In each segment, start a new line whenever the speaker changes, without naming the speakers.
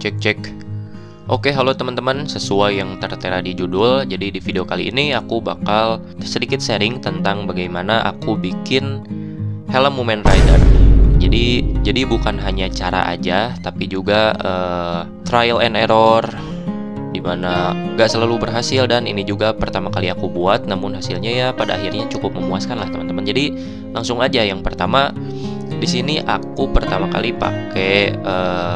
Cek cek. Oke, halo teman-teman, sesuai yang tertera di judul, jadi di video kali ini aku bakal sedikit sharing tentang bagaimana aku bikin helm Mumen Rider. Jadi bukan hanya cara aja, tapi juga trial and error, dimana gak selalu berhasil, dan ini juga pertama kali aku buat, namun hasilnya ya pada akhirnya cukup memuaskan lah teman-teman. Jadi langsung aja, yang pertama di sini aku pertama kali pakai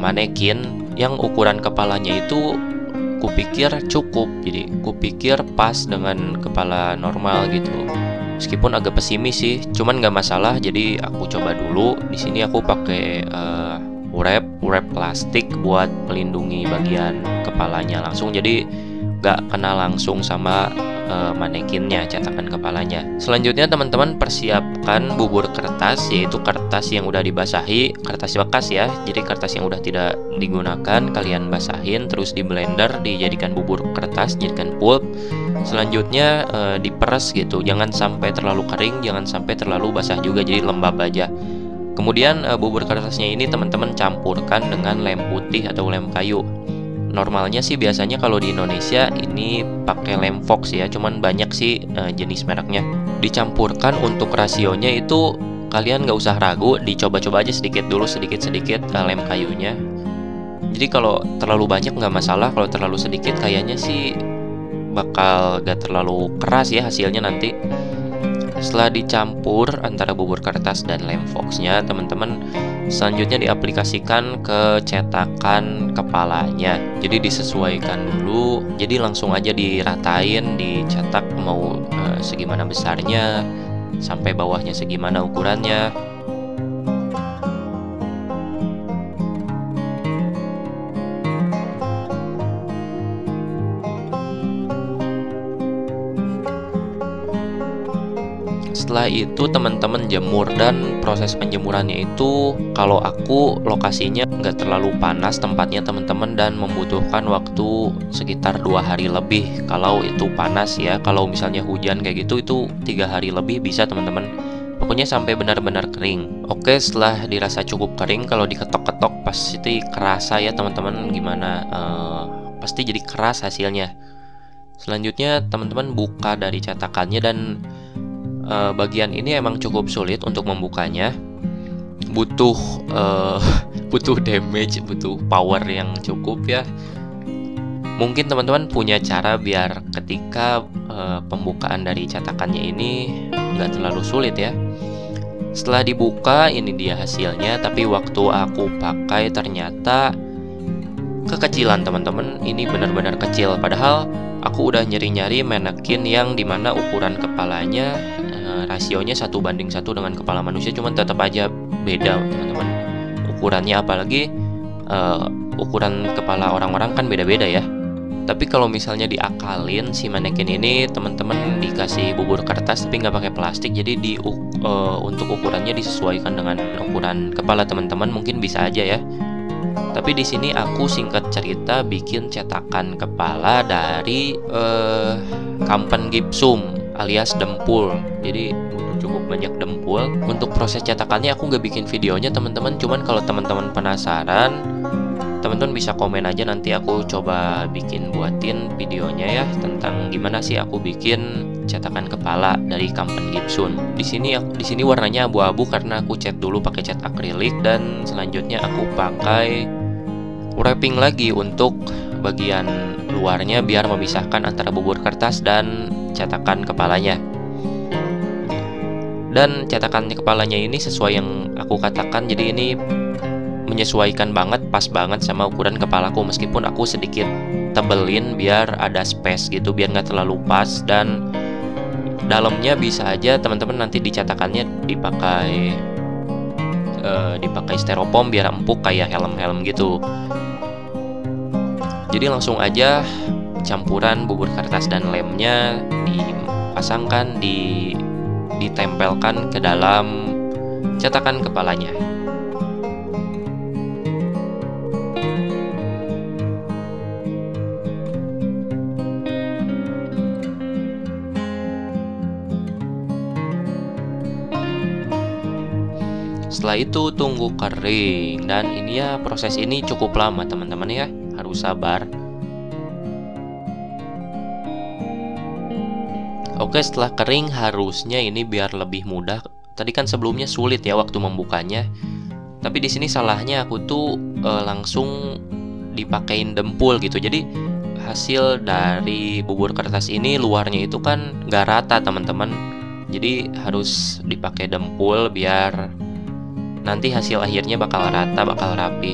manekin yang ukuran kepalanya itu kupikir cukup, jadi kupikir pas dengan kepala normal gitu. Meskipun agak pesimis sih, cuman nggak masalah. Jadi aku coba dulu. Di sini aku pakai wrap plastik buat melindungi bagian kepalanya langsung. Jadi nggak kena langsung sama manekinnya, cetakan kepalanya. Selanjutnya teman-teman persiapkan bubur kertas, yaitu kertas yang udah dibasahi, kertas bekas ya. Jadi kertas yang udah tidak digunakan kalian basahin, terus di blender dijadikan bubur kertas, jadikan pulp. Selanjutnya diperes gitu, jangan sampai terlalu kering, jangan sampai terlalu basah juga, jadi lembab aja. Kemudian bubur kertasnya ini teman-teman campurkan dengan lem putih atau lem kayu. Normalnya sih biasanya kalau di Indonesia ini pakai lem Fox ya, cuman banyak sih jenis mereknya. Dicampurkan, untuk rasionya itu kalian nggak usah ragu, dicoba-coba aja sedikit dulu, sedikit-sedikit lem kayunya. Jadi kalau terlalu banyak nggak masalah, kalau terlalu sedikit kayaknya sih bakal gak terlalu keras ya hasilnya nanti. Setelah dicampur antara bubur kertas dan lem Fox-nya, teman-teman selanjutnya diaplikasikan ke cetakan kepalanya. Jadi disesuaikan dulu, jadi langsung aja diratain, dicetak mau segimana besarnya, sampai bawahnya segimana ukurannya. Setelah itu teman-teman jemur, dan proses penjemurannya itu kalau aku lokasinya nggak terlalu panas tempatnya teman-teman, dan membutuhkan waktu sekitar 2 hari lebih kalau itu panas ya. Kalau misalnya hujan kayak gitu itu 3 hari lebih bisa teman-teman, pokoknya sampai benar-benar kering. Oke, setelah dirasa cukup kering, kalau diketok-ketok pasti kerasa ya teman-teman, gimana pasti jadi keras hasilnya. Selanjutnya teman-teman buka dari cetakannya, dan bagian ini emang cukup sulit untuk membukanya, butuh damage, butuh power yang cukup ya. Mungkin teman-teman punya cara biar ketika pembukaan dari cetakannya ini nggak terlalu sulit ya. Setelah dibuka, ini dia hasilnya, tapi waktu aku pakai ternyata kekecilan teman-teman. Ini benar-benar kecil, padahal aku udah nyari-nyari manekin yang dimana ukuran kepalanya rasionya 1:1 dengan kepala manusia, cuman tetap aja beda teman-teman ukurannya, apalagi ukuran kepala orang-orang kan beda-beda ya. Tapi kalau misalnya diakalin si manekin ini, teman-teman dikasih bubur kertas tapi nggak pakai plastik, jadi untuk ukurannya disesuaikan dengan ukuran kepala teman-teman, mungkin bisa aja ya. Tapi di sini aku singkat cerita bikin cetakan kepala dari kampen gipsum alias dempul. Jadi cukup banyak dempul. Untuk proses cetakannya aku nggak bikin videonya teman-teman, cuman kalau teman-teman penasaran, teman-teman bisa komen aja, nanti aku coba buatin videonya ya, tentang gimana sih aku bikin cetakan kepala dari kampen gipsum. Di sini warnanya abu-abu karena aku cat dulu pakai cat akrilik, dan selanjutnya aku pakai wrapping lagi untuk bagian luarnya biar memisahkan antara bubur kertas dan cetakan kepalanya. Dan cetakan kepalanya ini sesuai yang aku katakan, jadi ini menyesuaikan banget, pas banget sama ukuran kepalaku, meskipun aku sedikit tebelin biar ada space gitu, biar nggak terlalu pas. Dan dalamnya bisa aja teman-teman nanti di cetakannya dipakai styrofoam biar empuk kayak helm-helm gitu. Jadi langsung aja campuran bubur kertas dan lemnya dipasangkan, ditempelkan ke dalam cetakan kepalanya. Setelah itu tunggu kering, dan ini ya proses ini cukup lama teman-teman ya, harus sabar. Oke, setelah kering harusnya ini biar lebih mudah. Tadi kan sebelumnya sulit ya waktu membukanya. Tapi di sini salahnya aku tuh langsung dipakein dempul gitu. Jadi hasil dari bubur kertas ini luarnya itu kan nggak rata teman-teman. Jadi harus dipakai dempul biar nanti hasil akhirnya bakal rata, bakal rapi.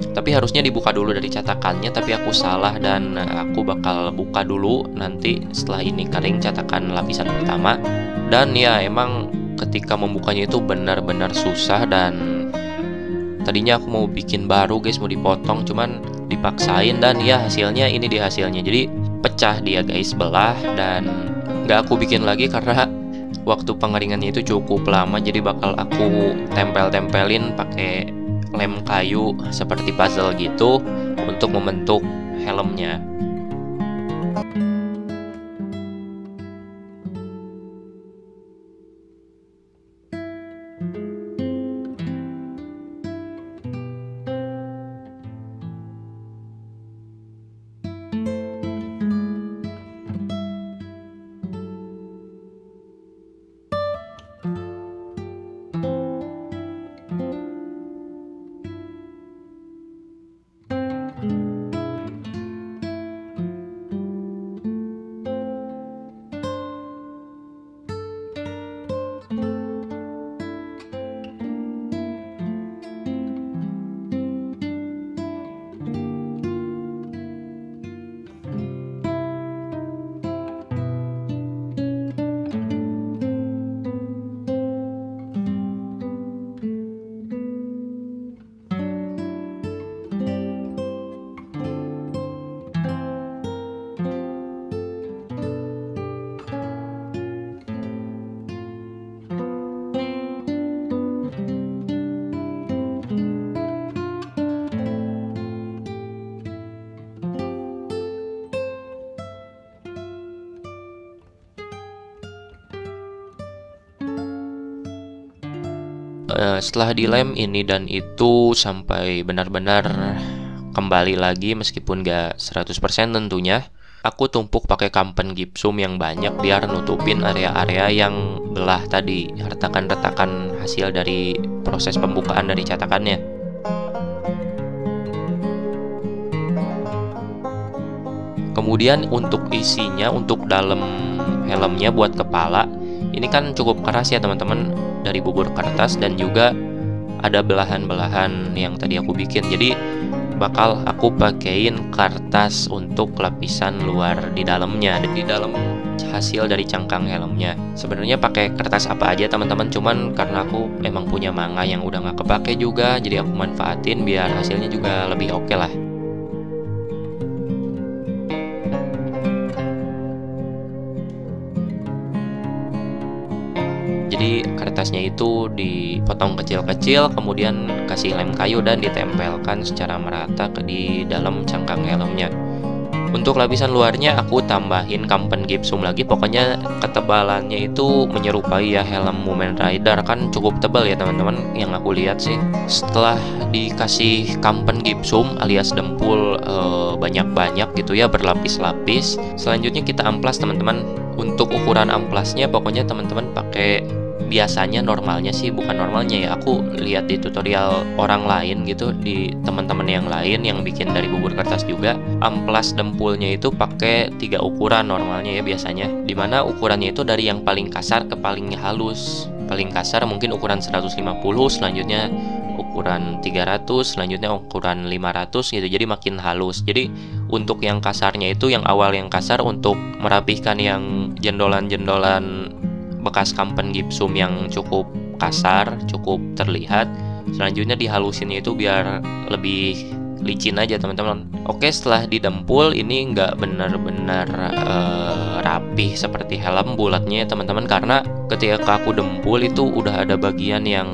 Tapi harusnya dibuka dulu dari catakannya, tapi aku salah dan aku bakal buka dulu nanti setelah ini kering catakan lapisan pertama. Dan ya emang ketika membukanya itu benar-benar susah, dan tadinya aku mau bikin baru guys, mau dipotong, cuman dipaksain, dan ya hasilnya ini dia hasilnya. Jadi pecah dia guys, belah, dan nggak aku bikin lagi karena waktu pengeringannya itu cukup lama. Jadi bakal aku tempel-tempelin pakai lem kayu seperti puzzle gitu untuk membentuk helmnya. Setelah dilem ini dan itu sampai benar-benar kembali lagi, meskipun gak 100% tentunya, aku tumpuk pakai kampen gipsum yang banyak biar nutupin area-area yang belah tadi, retakan-retakan hasil dari proses pembukaan dari catakannya. Kemudian untuk isinya, untuk dalam helmnya buat kepala, ini kan cukup keras ya teman-teman, dari bubur kertas dan juga ada belahan-belahan yang tadi aku bikin. Jadi bakal aku pakein kertas untuk lapisan luar di dalamnya, di dalam hasil dari cangkang helmnya. Sebenarnya pakai kertas apa aja teman-teman, cuman karena aku emang punya manga yang udah nggak kepake juga, jadi aku manfaatin biar hasilnya juga lebih oke lah. Jadi kertasnya itu dipotong kecil-kecil, kemudian kasih lem kayu dan ditempelkan secara merata di dalam cangkang helmnya. Untuk lapisan luarnya aku tambahin kampen gipsum lagi. Pokoknya ketebalannya itu menyerupai ya helm Mumen Rider, kan cukup tebal ya teman-teman yang aku lihat sih. Setelah dikasih kampen gipsum alias dempul banyak-banyak gitu ya, berlapis-lapis, selanjutnya kita amplas teman-teman. Untuk ukuran amplasnya pokoknya teman-teman pakai, biasanya normalnya sih, bukan normalnya ya, aku lihat di tutorial orang lain gitu, di teman-teman yang lain yang bikin dari bubur kertas juga, amplas dempulnya itu pakai 3 ukuran normalnya ya biasanya, dimana ukurannya itu dari yang paling kasar ke paling halus. Paling kasar mungkin ukuran 150, selanjutnya ukuran 300, selanjutnya ukuran 500 gitu, jadi makin halus. Jadi untuk yang kasarnya itu, yang awal yang kasar, untuk merapihkan yang jendolan-jendolan bekas kampen gipsum yang cukup kasar, cukup terlihat. Selanjutnya dihalusinnya itu biar lebih licin aja teman-teman. Oke, setelah didempul ini nggak benar-benar rapih seperti helm bulatnya teman-teman, karena ketika aku dempul itu udah ada bagian yang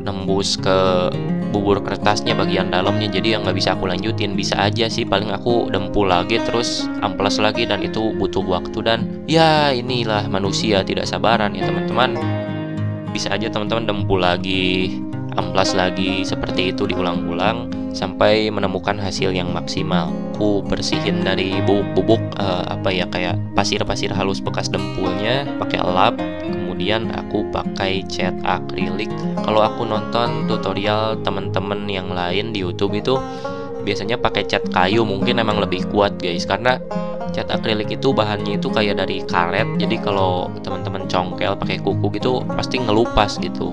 nembus ke bubur kertasnya bagian dalamnya, jadi yang nggak bisa aku lanjutin. Bisa aja sih paling aku dempul lagi terus amplas lagi, dan itu butuh waktu, dan ya inilah manusia tidak sabaran ya teman-teman. bisa aja teman-teman dempul lagi, amplas lagi, seperti itu diulang-ulang sampai menemukan hasil yang maksimal. Aku bersihin dari bubuk-bubuk kayak pasir-pasir halus bekas dempulnya pakai lap. Kemudian aku pakai cat akrilik. Kalau aku nonton tutorial teman-teman yang lain di YouTube itu biasanya pakai cat kayu, mungkin emang lebih kuat guys, karena cat akrilik itu bahannya itu kayak dari karet. Jadi kalau teman-teman congkel pakai kuku gitu pasti ngelupas gitu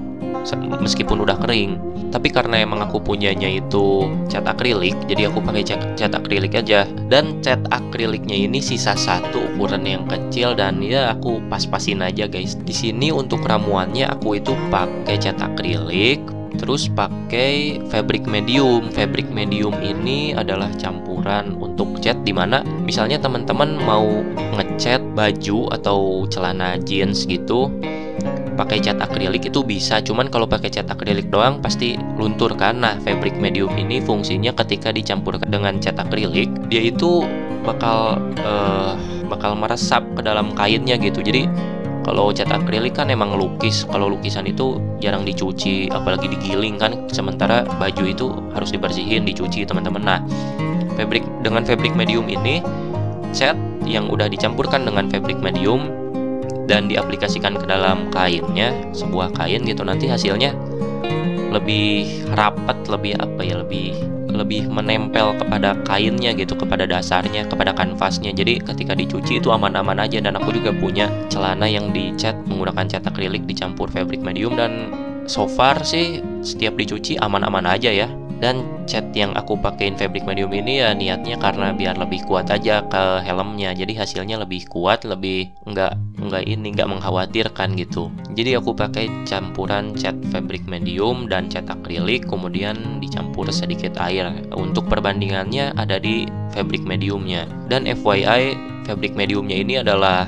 meskipun udah kering. Tapi karena emang aku punyanya itu cat akrilik, jadi aku pakai cat akrilik aja. Dan cat akriliknya ini sisa satu, ukuran yang kecil, dan ya aku pas-pasin aja guys. Di sini untuk ramuannya aku itu pakai cat akrilik, terus pakai fabric medium. Fabric medium ini adalah campuran untuk cat, dimana misalnya teman-teman mau ngecat baju atau celana jeans gitu pakai cat akrilik itu bisa, cuman kalau pakai cat akrilik doang pasti luntur kan. Nah, fabric medium ini fungsinya ketika dicampurkan dengan cat akrilik, dia itu bakal meresap ke dalam kainnya gitu. Jadi kalau cat akrilik kan emang lukis, kalau lukisan itu jarang dicuci, apalagi digiling kan. Sementara baju itu harus dibersihin, dicuci teman-teman. Nah, dengan fabric medium ini, cat yang udah dicampurkan dengan fabric medium dan diaplikasikan ke dalam kainnya, sebuah kain gitu, nanti hasilnya lebih rapat, lebih menempel kepada kainnya gitu, kepada dasarnya, kepada kanvasnya. Jadi ketika dicuci itu aman-aman aja. Dan aku juga punya celana yang dicat menggunakan cat akrilik dicampur fabric medium, dan so far sih setiap dicuci aman-aman aja ya. Dan cat yang aku pakein fabric medium ini ya niatnya karena biar lebih kuat aja ke helmnya. Jadi hasilnya lebih kuat, lebih nggak mengkhawatirkan gitu. Jadi aku pakai campuran cat fabric medium dan cat akrilik, kemudian dicampur sedikit air. Untuk perbandingannya ada di fabric mediumnya. Dan FYI, fabric mediumnya ini adalah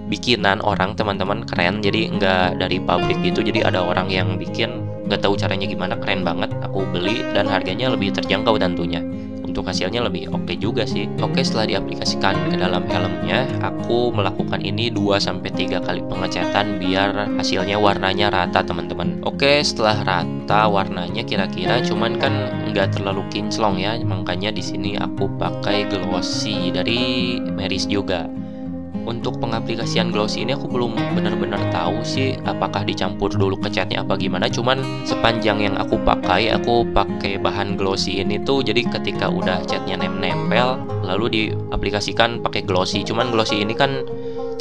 bikinan orang teman-teman, keren. Jadi nggak dari pabrik gitu. Jadi ada orang yang bikin, nggak tahu caranya gimana, keren banget. Aku beli dan harganya lebih terjangkau tentunya. Untuk hasilnya lebih oke juga sih. Oke, setelah diaplikasikan ke dalam helmnya, aku melakukan ini 2-3 kali pengecatan biar hasilnya warnanya rata teman-teman. Oke, setelah rata warnanya kira-kira, cuman kan nggak terlalu kinclong ya, makanya di sini aku pakai glossy dari Meris juga. Untuk pengaplikasian glossy ini aku belum benar-benar tahu sih apakah dicampur dulu ke catnya apa gimana. Cuman sepanjang yang aku pakai bahan glossy ini tuh, jadi ketika udah catnya nempel lalu diaplikasikan pakai glossy. Cuman glossy ini kan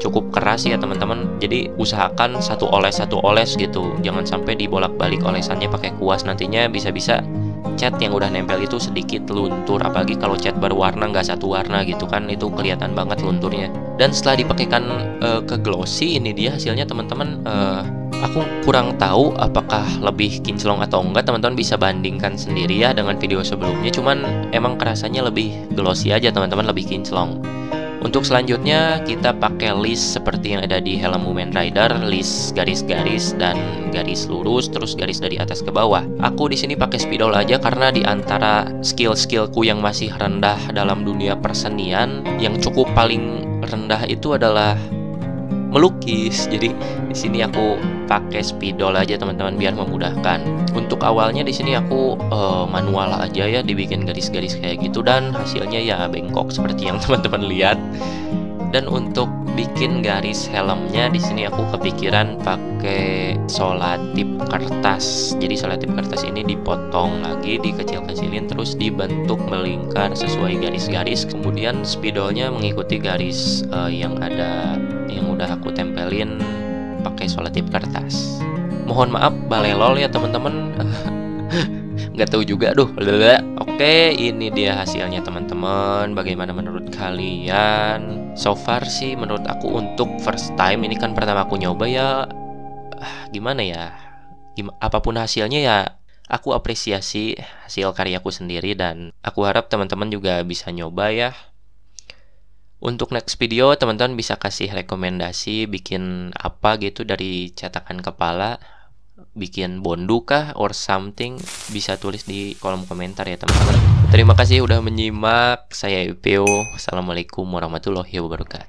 cukup keras ya teman-teman, jadi usahakan satu oles gitu, jangan sampai dibolak-balik olesannya pakai kuas, nantinya bisa-bisa cat yang udah nempel itu sedikit luntur. Apalagi kalau cat berwarna nggak satu warna gitu kan, itu kelihatan banget lunturnya. Dan setelah dipakaikan ke glossy, ini dia hasilnya teman-teman. Aku kurang tahu apakah lebih kinclong atau enggak, teman-teman bisa bandingkan sendiri ya dengan video sebelumnya. Cuman emang kerasanya lebih glossy aja teman-teman, lebih kinclong. Untuk selanjutnya kita pakai list seperti yang ada di helm Mumen Rider, list garis-garis dan garis lurus, terus garis dari atas ke bawah. Aku di sini pakai spidol aja karena di antara skill-skillku yang masih rendah dalam dunia persenian, yang cukup paling rendah itu adalah melukis. Jadi di sini aku pakai spidol aja teman-teman biar memudahkan. Untuk awalnya di sini aku manual aja ya, dibikin garis-garis kayak gitu, dan hasilnya ya bengkok seperti yang teman-teman lihat. Dan untuk bikin garis helmnya di sini aku kepikiran pakai solatip kertas. Jadi solatip kertas ini dipotong lagi, dikecil-kecilin, terus dibentuk melingkar sesuai garis-garis. Kemudian spidolnya mengikuti garis yang udah aku tempelin pakai solatip kertas. Mohon maaf balelol ya teman-teman. Nggak tahu juga, Oke, ini dia hasilnya teman-teman. Bagaimana menurut kalian? So far sih menurut aku untuk first time, ini kan pertama aku nyoba ya, gimana ya, apapun hasilnya ya aku apresiasi hasil karyaku sendiri, dan aku harap teman-teman juga bisa nyoba ya. Untuk next video teman-teman bisa kasih rekomendasi bikin apa gitu dari cetakan kepala, bikin bondu kah or something, bisa tulis di kolom komentar ya teman-teman. Terima kasih udah menyimak, saya Ipio. Assalamualaikum warahmatullahi wabarakatuh.